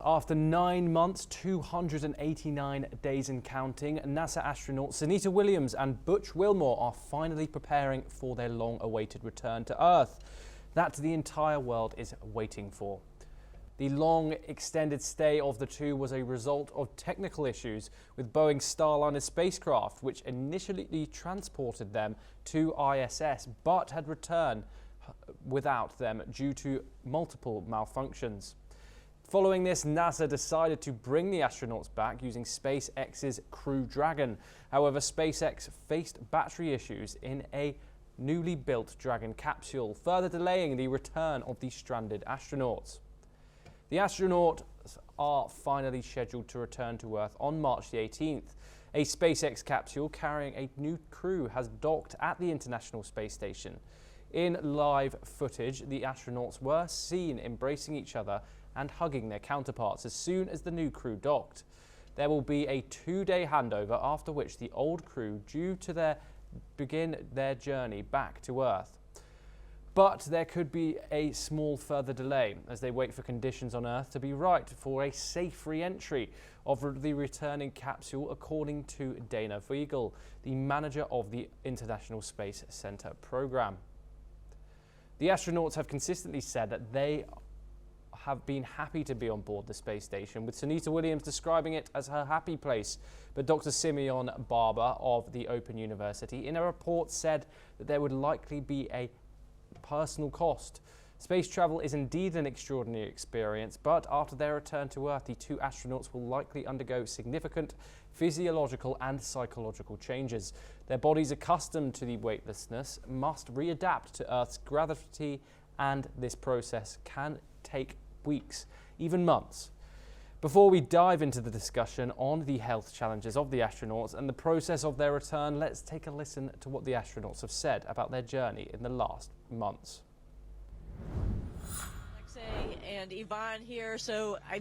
After 9 months, 289 days and counting, NASA astronauts Sunita Williams and Butch Wilmore are finally preparing for their long-awaited return to Earth that the entire world is waiting for. The long, extended stay of the two was a result of technical issues with Boeing's Starliner spacecraft, which initially transported them to ISS, but had returned without them due to multiple malfunctions. Following this, NASA decided to bring the astronauts back using SpaceX's Crew Dragon. However, SpaceX faced battery issues in a newly built Dragon capsule, further delaying the return of the stranded astronauts. The astronauts are finally scheduled to return to Earth on March the 18th. A SpaceX capsule carrying a new crew has docked at the International Space Station. In live footage, the astronauts were seen embracing each other and hugging their counterparts as soon as the new crew docked. There will be a 2-day handover, after which the old crew due to begin their journey back to Earth. But there could be a small further delay as they wait for conditions on Earth to be right for a safe re-entry of the returning capsule, according to Dana Weigel, the manager of the International Space Center program. The astronauts have consistently said that they have been happy to be on board the space station, with Sunita Williams describing it as her happy place. But Dr. Simeon Barber of the Open University in a report said that there would likely be a personal cost. Space travel is indeed an extraordinary experience, but after their return to Earth, the two astronauts will likely undergo significant physiological and psychological changes. Their bodies, accustomed to the weightlessness, must readapt to Earth's gravity, and this process can take weeks, even months. Before we dive into the discussion on the health challenges of the astronauts and the process of their return, let's take a listen to what the astronauts have said about their journey in the last months. Alexei and Yvonne here. So I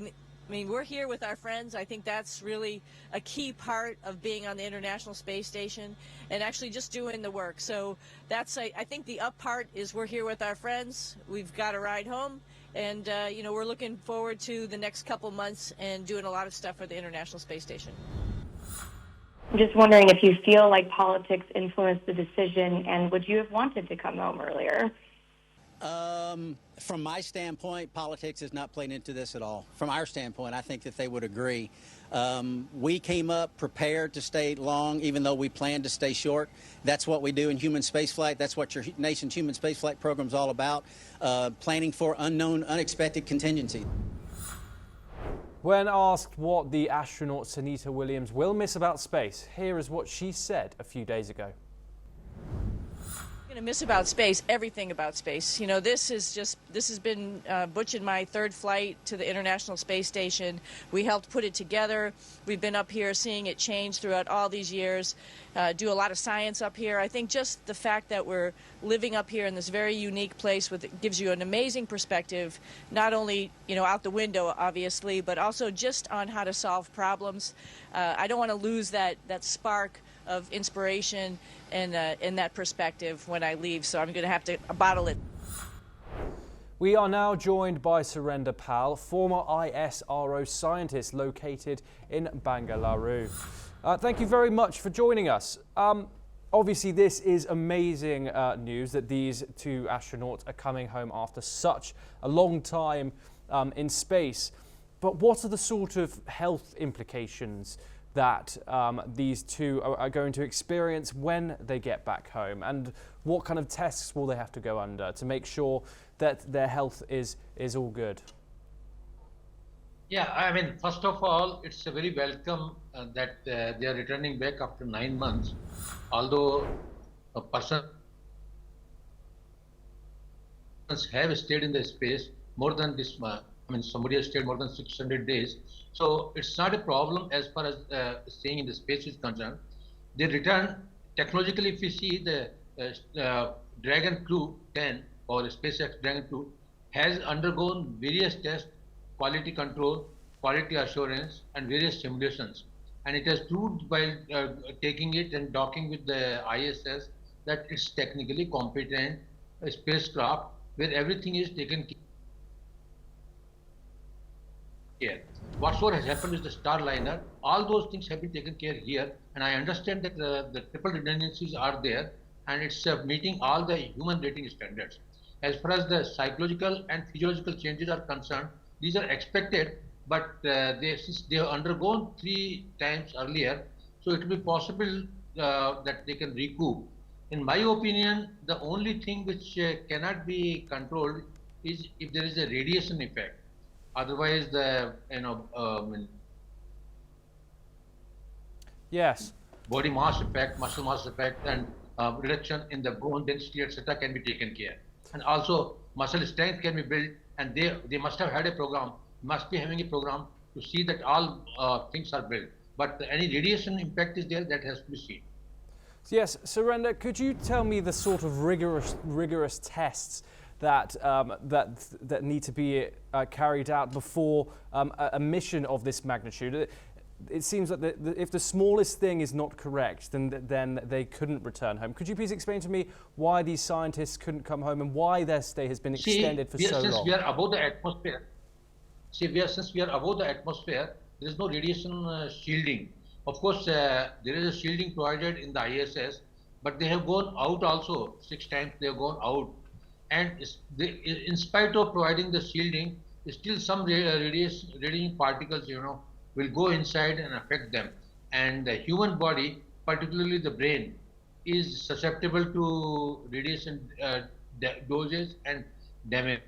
mean, we're here with our friends. I think that's really a key part of being on the International Space Station and actually just doing the work. So that's, I think the up part is we're here with our friends. We've got a ride home. And, you know, we're looking forward to the next couple months and doing a lot of stuff for the International Space Station. I'm just wondering if you feel like politics influenced the decision, and would you have wanted to come home earlier? From my standpoint, politics is not playing into this at all. From our standpoint, I think that they would agree. We came up prepared to stay long, even though we planned to stay short. That's what we do in human spaceflight. That's what your nation's human spaceflight program is all about, planning for unknown, unexpected contingencies. When asked what the astronaut Sunita Williams will miss about space, here is what she said a few days ago. I'm going to miss about space, everything about space. You know, this has been Butch and my third flight to the International Space Station. We helped put it together. We've been up here seeing it change throughout all these years, do a lot of science up here. I think just the fact that we're living up here in this very unique place gives you an amazing perspective, not only, you know, out the window, obviously, but also just on how to solve problems. I don't want to lose that spark of inspiration and that perspective when I leave, so I'm going to have to bottle it. We are now joined by Surinder Pal, former ISRO scientist located in Bangalore. Thank you very much for joining us. Obviously, this is amazing news that these two astronauts are coming home after such a long time in space. But what are the sort of health implications that these two are going to experience when they get back home, and what kind of tests will they have to go under to make sure that their health is all good? Yeah, I mean, first of all, it's a very welcome that they are returning back after 9 months. Although a person have stayed in the space more than this, I mean, somebody has stayed more than 600 days. So it's not a problem as far as staying in the space is concerned. They return, technologically, if you see the Dragon Crew 10 or SpaceX Dragon Crew has undergone various tests, quality control, quality assurance, and various simulations. And it has proved by taking it and docking with the ISS that it's technically competent spacecraft where everything is taken care of. care. Whatsoever has happened is the Starliner. All those things have been taken care here, and I understand that the triple redundancies are there, and it's meeting all the human rating standards. As far as the psychological and physiological changes are concerned, these are expected, but since they have undergone 3 times earlier, so it will be possible that they can recoup. In my opinion, the only thing which cannot be controlled is if there is a radiation effect. Otherwise, the Yes. body mass effect, muscle mass effect, and reduction in the bone density, etc., can be taken care. And also, muscle strength can be built, and they must have had a program, must be having a program to see that all things are built. But any radiation impact is there, that has to be seen. Yes, Surender, could you tell me the sort of rigorous tests that that need to be carried out before a mission of this magnitude? It seems that if the smallest thing is not correct, then they couldn't return home. Could you please explain to me why these scientists couldn't come home and why their stay has been extended for so long? Since we are above the atmosphere, since we are above the atmosphere, there is no radiation shielding. Of course, there is a shielding provided in the ISS, but they have gone out also. 6 times they have gone out, and in spite of providing the shielding, still some radiation particles, will go inside and affect them. And the human body, particularly the brain, is susceptible to radiation doses and damages.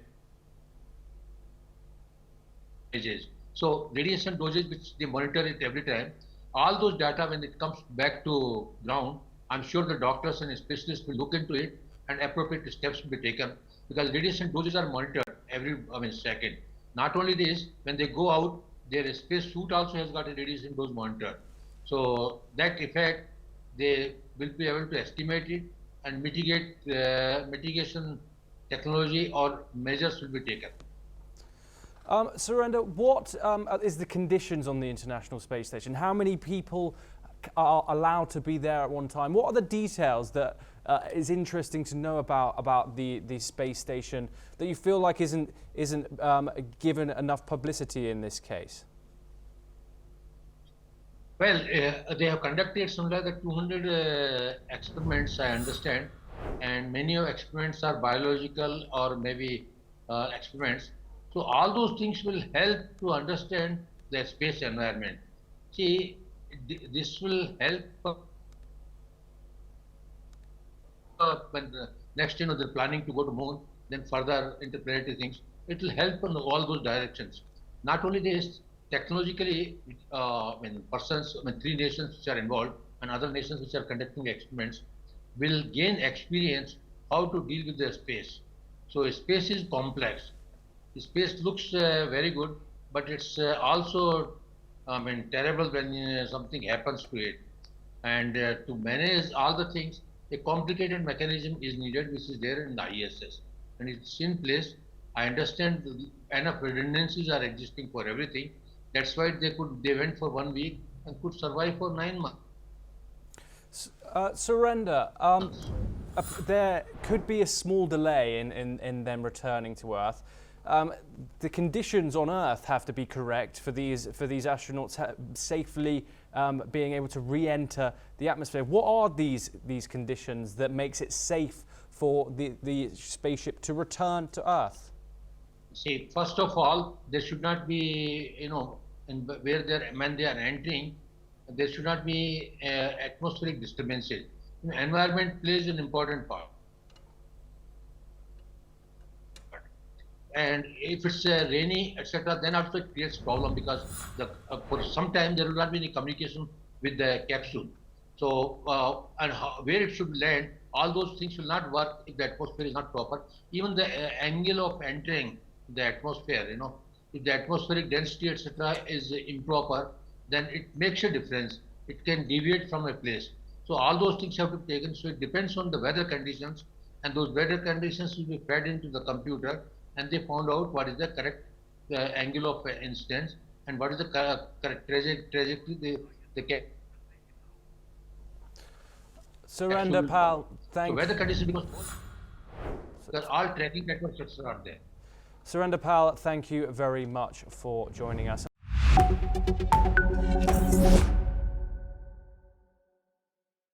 So radiation doses, which they monitor it every time, all those data, when it comes back to ground, I'm sure the doctors and specialists will look into it and appropriate steps will be taken, because radiation doses are monitored every second. Not only this, when they go out, their space suit also has got a radiation dose monitor. So that effect, they will be able to estimate it and mitigation technology or measures will be taken. Surender, what is the conditions on the International Space Station? How many people are allowed to be there at one time? What are the details that is interesting to know about the space station that you feel like isn't given enough publicity in this case? Well, they have conducted somewhere the 200 experiments, I understand, and many of experiments are biological or maybe experiments. So all those things will help to understand the space environment. See, this will help when next they're planning to go to moon, then further interplanetary things. It will help in all those directions. Not only this, technologically, persons, 3 nations which are involved and other nations which are conducting experiments will gain experience how to deal with the space. So space is complex. Space looks very good, but it's also terrible when something happens to it. And to manage all the things, a complicated mechanism is needed, which is there in the ISS, and it's in place. I understand enough redundancies are existing for everything. That's why they went for 1 week and could survive for 9 months. Surender, there could be a small delay in them returning to Earth. The conditions on Earth have to be correct for these astronauts safely being able to re-enter the atmosphere. What are these conditions that makes it safe for the spaceship to return to Earth? See, first of all, there should not be, when they are entering, there should not be atmospheric disturbances. Environment plays an important part. And if it's rainy, etc., then also it creates problem, because for some time there will not be any communication with the capsule. So, where it should land, all those things will not work if the atmosphere is not proper. Even the angle of entering the atmosphere, if the atmospheric density, etc., is improper, then it makes a difference. It can deviate from a place. So all those things have to be taken. So it depends on the weather conditions, and those weather conditions will be fed into the computer, and they found out what is the correct angle of incidence and what is the correct trajectory they can. Surender, pal, So weather conditions, because all tracking networks are there. Surinder Pal, thank you very much for joining us.